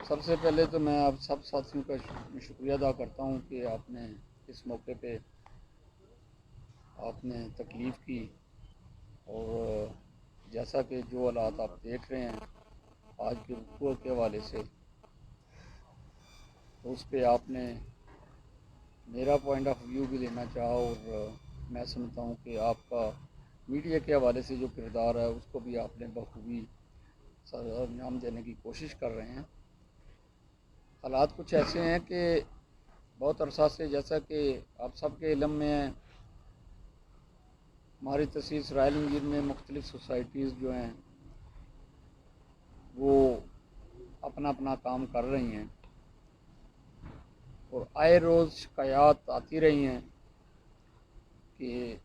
سب سے پہلے تو میں آپ سب ساتھیوں کا شکریہ ادا کرتا ہوں کہ آپ نے اس موقع پہ آپ نے تکلیف کی، اور جیسا کہ جو حالات آپ دیکھ رہے ہیں آج کے وقوع کے حوالے سے، تو اس پہ آپ نے میرا پوائنٹ آف ویو بھی لینا چاہا، اور میں سمجھتا ہوں کہ آپ کا میڈیا کے حوالے سے جو کردار ہے اس کو بھی آپ نے بخوبی سر انجام دینے کی کوشش کر رہے ہیں۔ حالات کچھ ایسے ہیں کہ بہت عرصہ سے، جیسا کہ آپ سب کے علم میں ہے، ہماری تحصیل سرائل انجیر میں مختلف سوسائٹیز جو ہیں وہ اپنا اپنا کام کر رہی ہیں، اور آئے روز شکایات آتی رہی ہیں کہ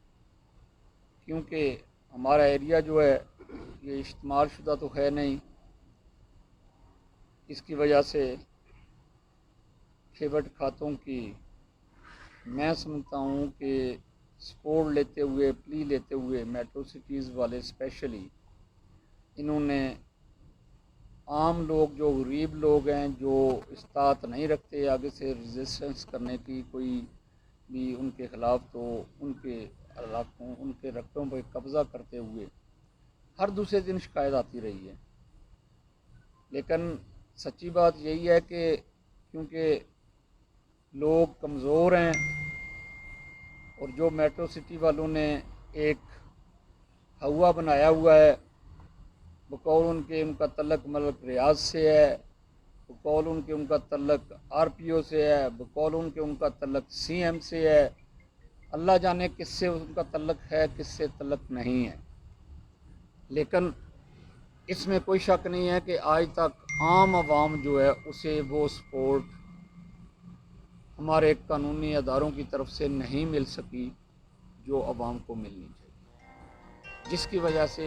کیونکہ ہمارا ایریا جو ہے یہ اشتمال شدہ تو ہے نہیں، اس کی وجہ سے کھیبٹ کھاتوں کی میں سمجھتا ہوں کہ سپورٹ لیتے ہوئے، پلی لیتے ہوئے میٹرو سٹیز والے اسپیشلی انہوں نے عام لوگ، جو غریب لوگ ہیں، جو استطاعت نہیں رکھتے آگے سے ریزسٹنس کرنے کی کوئی بھی ان کے خلاف، تو ان کے علاقوں، ان کے رقبوں پہ قبضہ کرتے ہوئے ہر دوسرے دن شکایت آتی رہی ہے۔ لیکن سچی بات یہی ہے کہ کیونکہ لوگ کمزور ہیں، اور جو میٹرو سٹی والوں نے ایک ہوا بنایا ہوا ہے، بقول ان کا تعلق ملک ریاض سے ہے، بقول ان کا تعلق آر پی او سے ہے، بقول ان کا تعلق سی ایم سے ہے، اللہ جانے کس سے ان کا تعلق ہے، کس سے تعلق نہیں ہے۔ لیکن اس میں کوئی شک نہیں ہے کہ آج تک عام عوام جو ہے اسے وہ سپورٹ ہمارے قانونی اداروں کی طرف سے نہیں مل سکی جو عوام کو ملنی چاہیے، جس کی وجہ سے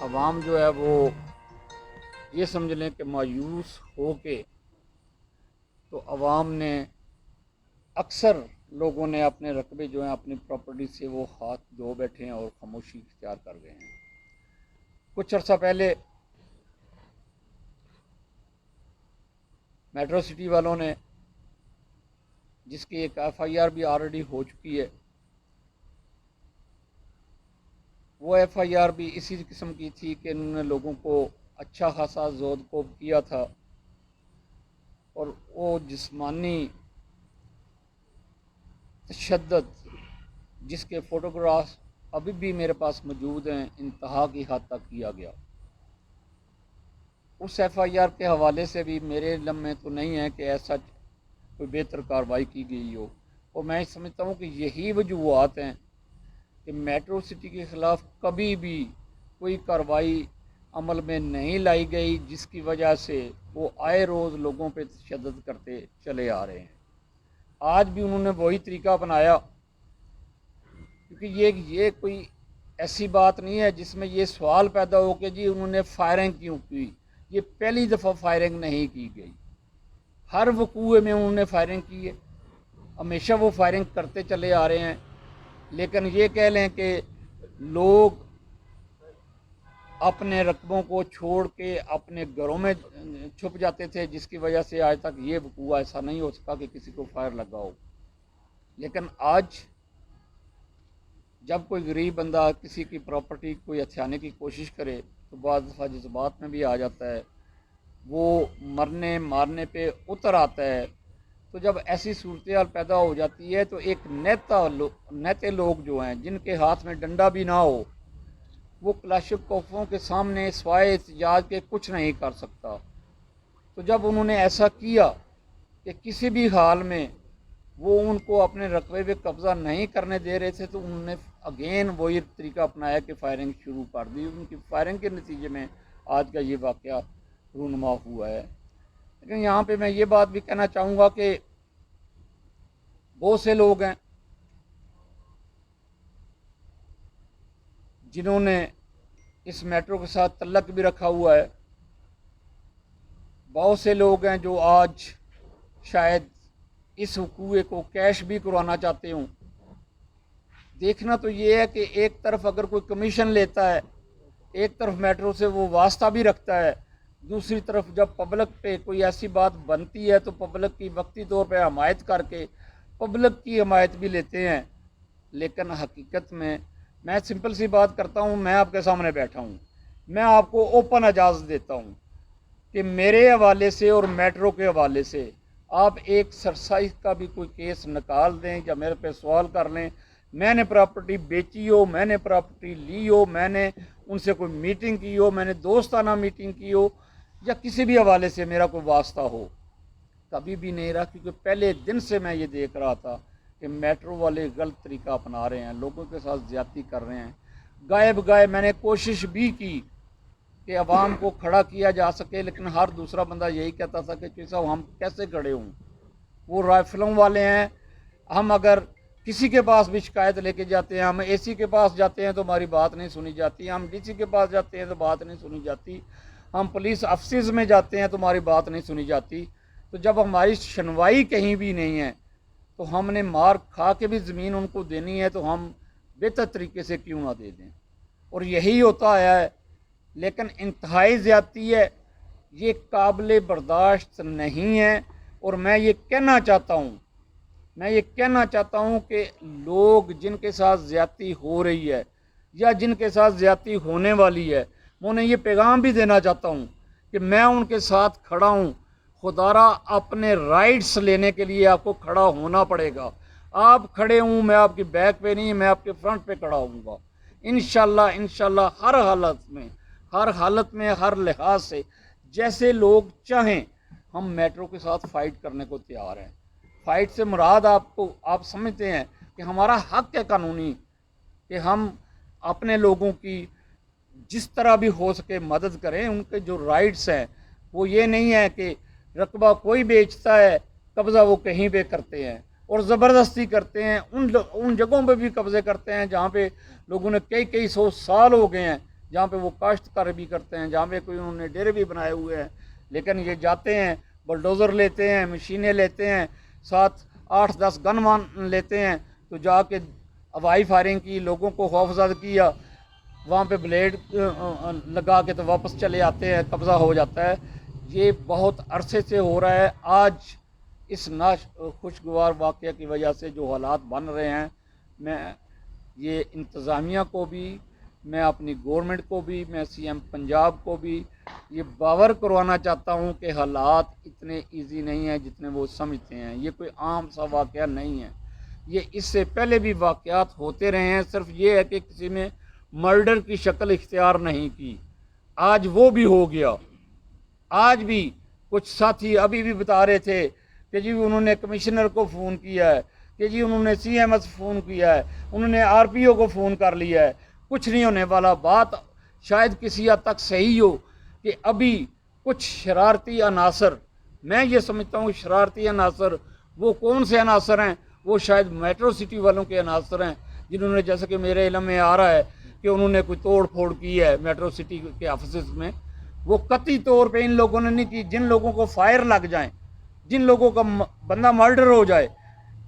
عوام جو ہے وہ یہ سمجھ لیں کہ مایوس ہو کے، تو عوام نے اکثر لوگوں نے اپنے رقبے جو ہیں، اپنی پراپرٹی سے وہ ہاتھ دھو بیٹھے ہیں اور خاموشی اختیار کر گئے ہیں۔ کچھ عرصہ پہلے میٹرو سٹی والوں نے، جس کی ایک ایف آئی آر بھی آلریڈی ہو چکی ہے، وہ ایف آئی آر بھی اسی قسم کی تھی کہ انہوں نے لوگوں کو اچھا خاصا زود کوب کیا تھا، اور وہ جسمانی تشدد جس کے فوٹوگرافس ابھی بھی میرے پاس موجود ہیں، انتہا کی حد تک کیا گیا۔ اس ایف آئی آر کے حوالے سے بھی میرے علم میں تو نہیں ہے کہ ایسا کوئی بہتر کارروائی کی گئی ہو، اور میں سمجھتا ہوں کہ یہی وجوہات ہیں کہ میٹرو سٹی کے خلاف کبھی بھی کوئی کارروائی عمل میں نہیں لائی گئی، جس کی وجہ سے وہ آئے روز لوگوں پہ تشدد کرتے چلے آ رہے ہیں۔ آج بھی انہوں نے وہی طریقہ اپنایا، کیونکہ یہ کوئی ایسی بات نہیں ہے جس میں یہ سوال پیدا ہو کہ جی انہوں نے فائرنگ کیوں کی۔ یہ پہلی دفعہ فائرنگ نہیں کی گئی، ہر وقوع میں انہوں نے فائرنگ کی ہے، ہمیشہ وہ فائرنگ کرتے چلے آ رہے ہیں۔ لیکن یہ کہہ لیں کہ لوگ اپنے رقبوں کو چھوڑ کے اپنے گھروں میں چھپ جاتے تھے، جس کی وجہ سے آج تک یہ وقوع ایسا نہیں ہو سکا کہ کسی کو فائر لگا ہو۔ لیکن آج جب کوئی غریب بندہ کسی کی پراپرٹی کوئی ہتھیانے کی کوشش کرے تو بعض دفعہ جذبات میں بھی آ جاتا ہے، وہ مرنے مارنے پہ اتر آتا ہے۔ تو جب ایسی صورتحال پیدا ہو جاتی ہے تو ایک نیتے لوگ جو ہیں، جن کے ہاتھ میں ڈنڈا بھی نہ ہو، وہ کلاشنکوفوں کے سامنے سوائے احتجاج کے کچھ نہیں کر سکتا۔ تو جب انہوں نے ایسا کیا کہ کسی بھی حال میں وہ ان کو اپنے رقبے پہ قبضہ نہیں کرنے دے رہے تھے، تو انہوں نے اگین وہی طریقہ اپنایا کہ فائرنگ شروع کر دی۔ ان کی فائرنگ کے نتیجے میں آج کا یہ واقعہ رونما ہوا ہے۔ لیکن یہاں پہ میں یہ بات بھی کہنا چاہوں گا کہ بہت سے لوگ ہیں جنہوں نے اس میٹرو کے ساتھ تعلق بھی رکھا ہوا ہے، بہت سے لوگ ہیں جو آج شاید اس وقوع کو کیش بھی کروانا چاہتے ہوں۔ دیکھنا تو یہ ہے کہ ایک طرف اگر کوئی کمیشن لیتا ہے، ایک طرف میٹرو سے وہ واسطہ بھی رکھتا ہے، दूसरी तरफ जब पब्लिक पे कोई ऐसी बात बनती है तो पब्लिक की वक्ती तौर पे हमायत करके पब्लिक की हमायत भी लेते हैं, लेकिन हकीकत में मैं सिंपल सी बात करता हूँ। मैं आपके सामने बैठा हूँ, मैं आपको ओपन इजाज़त देता हूँ कि मेरे हवाले से और मेट्रो के हवाले से आप एक सरसाई का भी कोई केस निकाल दें या मेरे पे सवाल कर लें, मैंने प्रॉपर्टी बेची हो, मैंने प्रॉपर्टी ली हो, मैंने उनसे कोई मीटिंग की हो, मैंने दोस्ताना मीटिंग की हो, या किसी भी हवाले से मेरा कोई वास्ता हो, कभी भी नहीं रहा। क्योंकि पहले दिन से मैं ये देख रहा था कि मेट्रो वाले गलत तरीका अपना रहे हैं, लोगों के साथ ज़्यादती कर रहे हैं। गायब गायब मैंने कोशिश भी की कि अवाम को खड़ा किया जा सके, लेकिन हर दूसरा बंदा यही कहता था कि चीज़ साहब हम कैसे खड़े हों, वो राइफलों वाले हैं। हम अगर किसी के पास भी शिकायत लेके जाते हैं, हम एसी के पास जाते हैं तो हमारी बात नहीं सुनी जाती, हम डीसी के पास जाते हैं तो बात नहीं सुनी जाती, हम पुलिस ऑफिस में जाते हैं तो हमारी बात नहीं सुनी जाती। तो जब हमारी सुनवाई कहीं भी नहीं है तो हमने मार खा के भी ज़मीन उनको देनी है तो हम बेहतर तरीके से क्यों ना दे दें। और यही होता है, लेकिन इंतहाई ज़्यादती है, ये काबिल बर्दाश्त नहीं है। और मैं ये कहना चाहता हूँ कि लोग जिनके साथ ज़्यादती हो रही है या जिनके साथ ज़्यादती होने वाली है, मैं उन्हें ये पैगाम भी देना चाहता हूँ कि मैं उनके साथ खड़ा हूँ। खुदारा अपने राइट्स लेने के लिए आपको खड़ा होना पड़ेगा। आप खड़े हूँ, मैं आपकी बैक पे नहीं, मैं आपके फ्रंट पे खड़ा हूँगा इंशाल्लाह हर हालत में हर लिहाज से जैसे लोग चाहें हम मेट्रो के साथ फ़ाइट करने को तैयार हैं। फ़ाइट से मुराद आप समझते हैं कि हमारा हक है कानूनी कि हम अपने लोगों की जिस तरह भी हो सके मदद करें। उनके जो राइट्स हैं वो ये नहीं है कि रकबा कोई बेचता है, कब्ज़ा वो कहीं पे करते हैं और ज़बरदस्ती करते हैं। उन जगहों पे भी कब्ज़े करते हैं जहाँ पे लोगों ने कई सौ साल हो गए हैं, जहाँ पे वो काश्तकार भी करते हैं, जहाँ पे कोई उन्होंने डेरे भी बनाए हुए हैं। लेकिन ये जाते हैं, बुलडोज़र लेते हैं, मशीनें लेते हैं, साथ 8-10 गन मान लेते हैं, तो जाके हवाई फायरिंग की, लोगों को खौफजदा किया, वहाँ पे ब्लेड लगा के तो वापस चले आते हैं, कब्ज़ा हो जाता है। ये बहुत अरसे से हो रहा है। आज इस खुशगवार वाक़या की वजह से जो हालात बन रहे हैं, मैं ये इंतज़ामिया को भी, मैं अपनी गवर्नमेंट को भी, मैं सीएम पंजाब को भी ये बावर करवाना चाहता हूँ कि हालात इतने इजी नहीं हैं जितने वो समझते हैं। ये कोई आम सा वाक़या नहीं है, ये इससे पहले भी वाक़यात होते रहे हैं। सिर्फ ये है कि किसी में मर्डर की शक्ल इख्तियार नहीं की, आज वो भी हो गया। आज भी कुछ साथी अभी भी बता रहे थे कि जी उन्होंने कमिश्नर को फ़ोन किया है, कि जी उन्होंने सीएमएस फ़ोन किया है, उन्होंने आरपीओ को फ़ोन कर लिया है, कुछ नहीं होने वाला। बात शायद किसी हद तक सही हो कि अभी कुछ शरारती अनासर, मैं ये समझता हूँ शरारती अनासर वो कौन से अनासर हैं, वो शायद मेट्रो सिटी वालों के अनासर हैं, जिन्होंने, जैसे कि मेरे इल्म में आ रहा है कि उन्होंने कोई तोड़ फोड़ की है मेट्रो सिटी के ऑफिस में। वो कतई तौर पे इन लोगों ने नहीं की। जिन लोगों को फायर लग जाए, जिन लोगों का बंदा मर्डर हो जाए,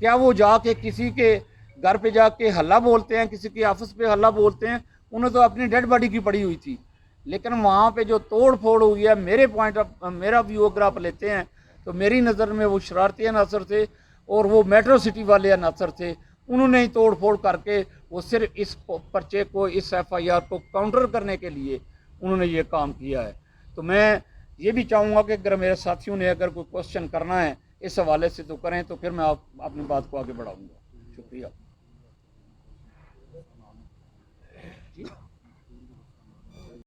क्या वो जाके किसी के घर पे जाके हल्ला बोलते हैं, किसी के ऑफिस पे हल्ला बोलते हैं? उन्हें तो अपनी डेड बॉडी की पड़ी हुई थी। लेकिन वहाँ पे जो तोड़ फोड़ हुई है, मेरा व्यू अगर आप लेते हैं तो मेरी नज़र में वो शरारती अनासर थे और वो मेट्रो सिटी वाले अनासर थे। उन्होंने ही तोड़ फोड़ करके वो सिर्फ इस पर्चे को, इस एफआईआर को काउंटर करने के लिए उन्होंने ये काम किया है। तो मैं ये भी चाहूँगा कि अगर मेरे साथियों ने अगर कोई क्वेश्चन करना है इस हवाले से तो करें, तो फिर मैं अपनी बात को आगे बढ़ाऊँगा। शुक्रिया।